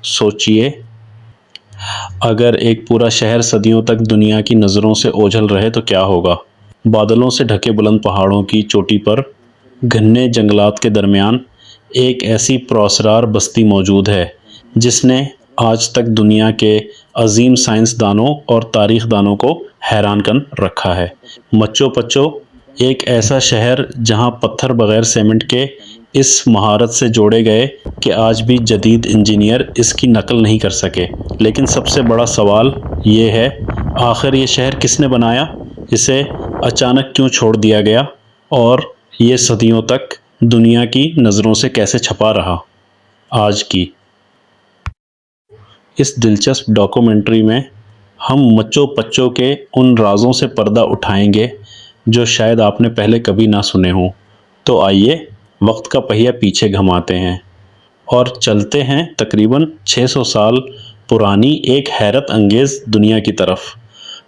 سوچئے اگر ایک پورا شہر صدیوں تک دنیا کی نظروں سے اوجھل رہے تو کیا ہوگا؟ بادلوں سے ڈھکے بلند پہاڑوں کی چوٹی پر گھنے جنگلات کے درمیان ایک ایسی پراسرار بستی موجود ہے جس نے آج تک دنیا کے عظیم سائنسدانوں اور تاریخ دانوں کو حیران کن رکھا ہے۔ مچو پچو ایک ایسا شہر جہاں پتھر بغیر سیمنٹ کے اس مہارت سے جوڑے گئے کہ آج بھی جدید انجینئر اس کی نقل نہیں کر سکے۔ لیکن سب سے بڑا سوال یہ ہے، آخر یہ شہر کس نے بنایا؟ اسے اچانک کیوں چھوڑ دیا گیا اور یہ صدیوں تک دنیا کی نظروں سے کیسے چھپا رہا؟ آج کی اس دلچسپ ڈاکومنٹری میں ہم مچو پچو کے ان رازوں سے پردہ اٹھائیں گے جو شاید آپ نے پہلے کبھی نہ سنے ہوں۔ تو آئیے وقت کا پہیہ پیچھے گھماتے ہیں اور چلتے ہیں تقریباً 600 سال پرانی ایک حیرت انگیز دنیا کی طرف۔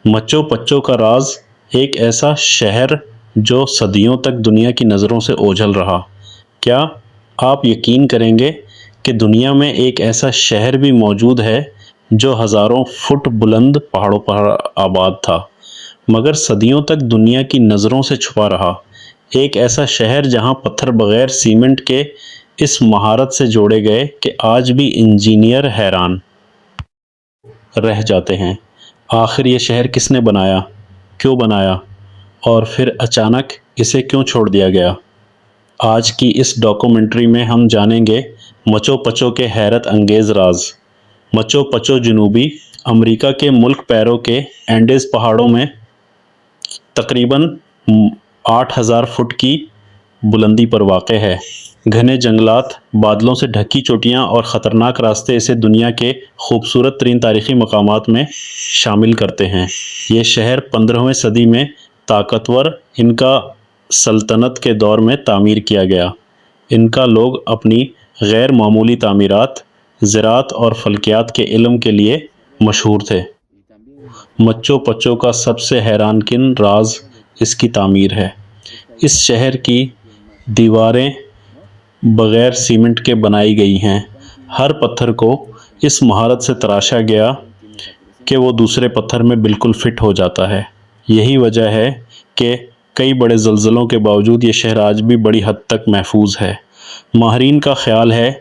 مچو پچو کا راز ایک ایسا شہر جو صدیوں تک دنیا کی نظروں سے اوجھل رہا۔ کیا آپ یقین کریں گے کہ دنیا میں ایک ایسا شہر بھی موجود ہے جو ہزاروں فٹ بلند پہاڑوں پر آباد تھا مگر صدیوں تک دنیا کی نظروں سے چھپا رہا؟ ایک ایسا شہر جہاں پتھر بغیر سیمنٹ کے اس مہارت سے جوڑے گئے کہ آج بھی انجینئر حیران رہ جاتے ہیں۔ آخر یہ شہر کس نے بنایا، کیوں بنایا اور پھر اچانک اسے کیوں چھوڑ دیا گیا؟ آج کی اس ڈاکومنٹری میں ہم جانیں گے مچو پچو کے حیرت انگیز راز۔ مچو پچو جنوبی امریکہ کے ملک پیرو کے اینڈیز پہاڑوں میں تقریباً 8000 فٹ کی بلندی پر واقع ہے۔ گھنے جنگلات، بادلوں سے ڈھکی چوٹیاں اور خطرناک راستے اسے دنیا کے خوبصورت ترین تاریخی مقامات میں شامل کرتے ہیں۔ یہ شہر 15ویں صدی میں طاقتور انکا سلطنت کے دور میں تعمیر کیا گیا۔ انکا لوگ اپنی غیر معمولی تعمیرات، زراعت اور فلکیات کے علم کے لیے مشہور تھے۔ مچو پچو کا سب سے حیران کن راز اس کی تعمیر ہے۔ اس شہر کی دیواریں بغیر سیمنٹ کے بنائی گئی ہیں۔ ہر پتھر کو اس مہارت سے تراشا گیا کہ وہ دوسرے پتھر میں بالکل فٹ ہو جاتا ہے۔ یہی وجہ ہے کہ کئی بڑے زلزلوں کے باوجود یہ شہر آج بھی بڑی حد تک محفوظ ہے۔ ماہرین کا خیال ہے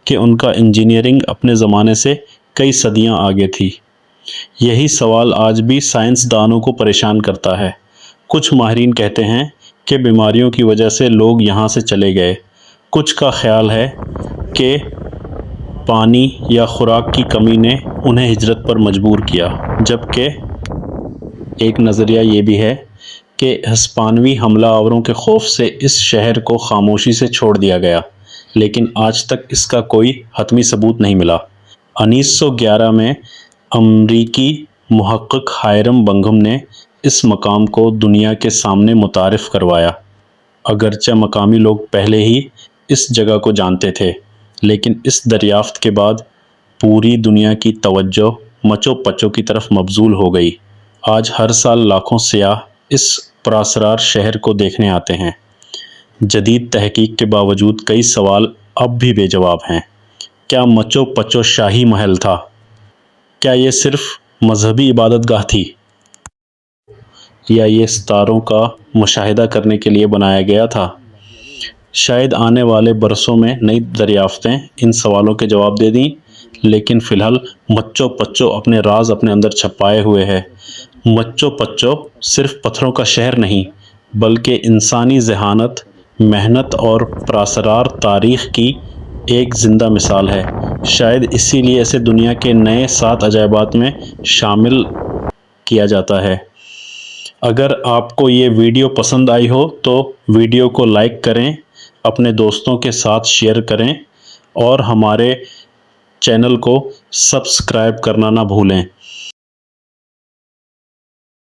کہ ان کا انجینئرنگ اپنے زمانے سے کئی صدیاں آگے تھی۔ یہی سوال آج بھی سائنسدانوں کو پریشان کرتا ہے۔ کچھ ماہرین کہتے ہیں کہ بیماریوں کی وجہ سے لوگ یہاں سے چلے گئے۔ کچھ کا خیال ہے کہ پانی یا خوراک کی کمی نے انہیں ہجرت پر مجبور کیا، جبکہ ایک نظریہ یہ بھی ہے کہ ہسپانوی حملہ آوروں کے خوف سے اس شہر کو خاموشی سے چھوڑ دیا گیا، لیکن آج تک اس کا کوئی حتمی ثبوت نہیں ملا۔ 1911 میں امریکی محقق ہائرم بنگم نے اس مقام کو دنیا کے سامنے متعارف کروایا۔ اگرچہ مقامی لوگ پہلے ہی اس جگہ کو جانتے تھے، لیکن اس دریافت کے بعد پوری دنیا کی توجہ مچو پچو کی طرف مبذول ہو گئی۔ آج ہر سال لاکھوں سیاح اس پراسرار شہر کو دیکھنے آتے ہیں۔ جدید تحقیق کے باوجود کئی سوال اب بھی بے جواب ہیں۔ کیا مچو پچو شاہی محل تھا؟ کیا یہ صرف مذہبی عبادت گاہ تھی؟ یا یہ ستاروں کا مشاہدہ کرنے کے لیے بنایا گیا تھا؟ شاید آنے والے برسوں میں نئی دریافتیں ان سوالوں کے جواب دے دیں، لیکن فی الحال مچو پچو اپنے راز اپنے اندر چھپائے ہوئے ہے۔ مچو پچو صرف پتھروں کا شہر نہیں، بلکہ انسانی ذہانت، محنت اور پراسرار تاریخ کی ایک زندہ مثال ہے۔ شاید اسی لیے اسے دنیا کے نئے 7 عجائبات میں شامل کیا جاتا ہے۔ اگر آپ کو یہ ویڈیو پسند آئی ہو تو ویڈیو کو لائک کریں، اپنے دوستوں کے ساتھ شیئر کریں اور ہمارے چینل کو سبسکرائب کرنا نہ بھولیں۔